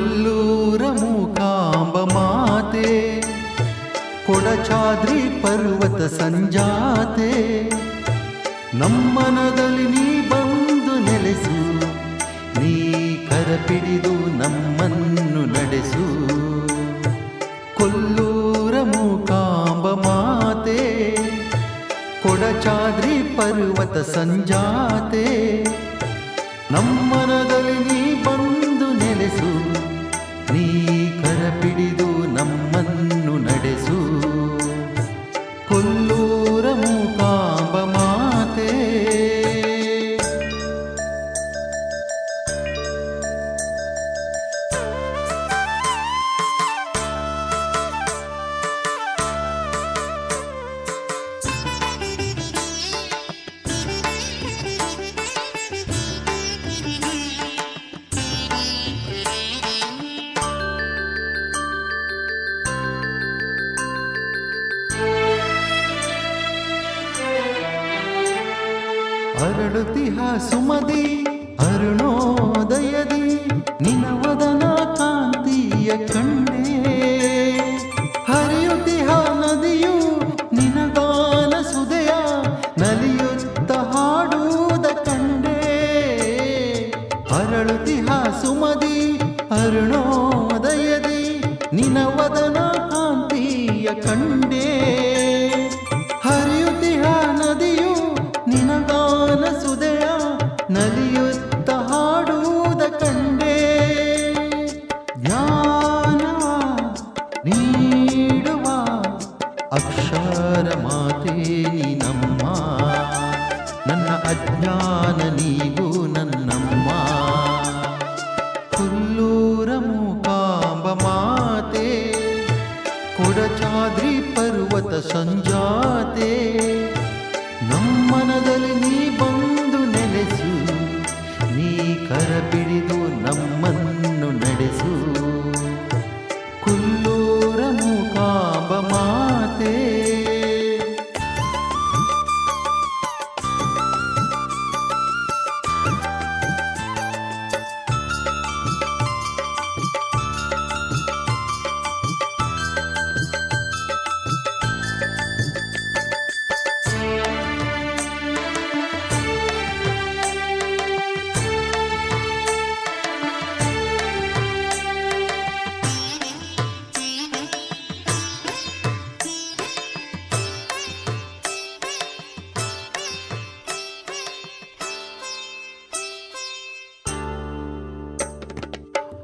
ಕೊಲ್ಲೂರ ಮೂಕಾಂಬ ಮಾತೆ, ಕೊಡಚಾದ್ರಿ ಪರ್ವತ ಸಂಜಾತೆ, ನಮ್ಮನದಲ್ಲಿ ನೀ ಬಂದು ನೆಲೆಸು, ನೀ ಕರಪಿಡಿದು ನಮ್ಮನ್ನು ನಡೆಸು. ಕೊಲ್ಲೂರ ಮೂಕಾಂಬ ಮಾತೆ, ಕೊಡಚಾದ್ರಿ ಪರ್ವತ ಸಂಜಾತೆ, ನಮ್ಮನದಲ್ಲಿ ನೀ ಬಂದು ನೆಲೆಸು, ನೀ ಕರಪಿಡಿದು ನಮ್ಮನ್ನು ನಡೆಸು. ಕೊಲ್ಲೂರ ಮೂಕಾಂಬ ಮಾತೆ. ಅರಳುತಿಹ ಸುಮದಿ ಅರುಣೋದಯದಿ, ನಿನವದನ ಕಾಂತಿಯ ಕಂಡೆ. ಹರಿಯುತಿಹ ನದಿಯು ನಿನಗಾನ ಸುದೆಯ, ನಲಿಯುತ್ತ ಹಾಡುವುದ ಕಂಡೆ. ಅರಳುತಿಹ ಸುಮದಿ ಅರುಣೋದಯದಿ, ನಿನವದನ ಕಾಂತಿಯ ಕಂಡೆ. ಹರಿಯುತಿಹ ನದಿಯು ನಿನಗಾನ ಸುದೆಯ, ನಲಿಯುತ್ತ ಹಾಡುವುದ ಕಂಡೆ. ಜ್ಞಾನ ನೀಡುವ ಅಕ್ಷರ ಮಾತೆ ನೀನಮ್ಮ, ನನ್ನ ಅಜ್ಞಾನ ನೀವು ನನ್ನಮ್ಮ. ಕೊಲ್ಲೂರ ಮೂಕಾಂಬ ಮಾತೆ, ಕೊಡಚಾದ್ರಿ ಪರ್ವತ ಸಂಜಾತೆ, ನಮ್ಮನದಲ್ಲಿ ನೀ ಬಂದು ನೆಲೆಸು, ನೀ ಕರಪಿಡಿದು ನಮ್ಮನ್ನು ನಡೆಸು. ಕೊಲ್ಲೂರ ಮೂಕಾಂಬ ಮಾತೆ.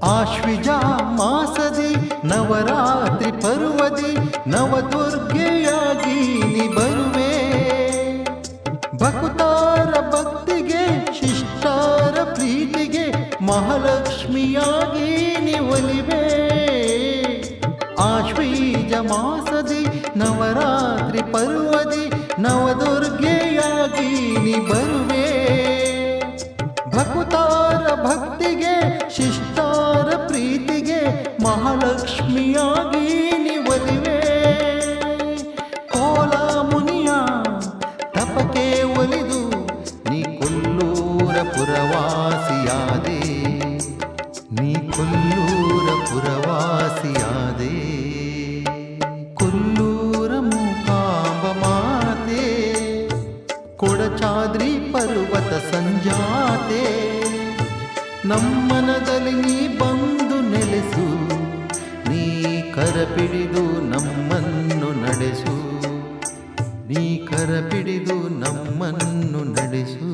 ಆಶ್ವಿಜ ಮಾಸದಿ ನವರಾತ್ರಿ ಪರ್ವದಿ, ನವದುರ್ಗೆಯಾಗಿ ನೀ ಬರುವೆ. ಭಕ್ತಾರ ಭಕ್ತಿಗೆ ಶಿಷ್ಟಾರ ಪ್ರೀತಿಗೆ, ಮಹಾಲಕ್ಷ್ಮಿಯಾಗಿ ನೀ ಒಲಿವೆ. ಆಶ್ವೀಜ ಮಾಸದಿ ನವರಾತ್ರಿ ಪರ್ವದಿ, ನವದುರ್ಗೆಯಾಗಿ ನೀ ಬರುವೆ. ಭಕ್ತಾರ ಭಕ್ತಿಗೆ ಶಿಷ್ಟಾರ ಪ್ರೀತಿಗೆ, ಮಹಾಲಕ್ಷ್ಮಿಯಾಗಿ ನೀ ಒಲಿವೆ. ಕೋಲ ಮುನಿಯ ತಪಕ್ಕೆ ಒಲಿದು, ನೀ ಕೊಲ್ಲೂರ ಪುರವಾಸಿಯಾದೆ, ನೀ ಕೊಲ್ಲೂರ ಪುರವಾಸಿಯಾದೆ. ಕೊಲ್ಲೂರ ಮೂಕಾಂಬ ಮಾತೆ, ಕೊಡಚಾದ್ರಿ ಪರ್ವತ ಸಂಜಾತೆ, ನಮ್ಮನದಲ್ಲಿ ನೀ ಬಂದು ನೆಲೆಸು, ನೀ ಕರಪಿಡಿದು ನಮ್ಮನ್ನು ನಡೆಸು, ನೀ ಕರಪಿಡಿದು ನಮ್ಮನ್ನು ನಡೆಸು.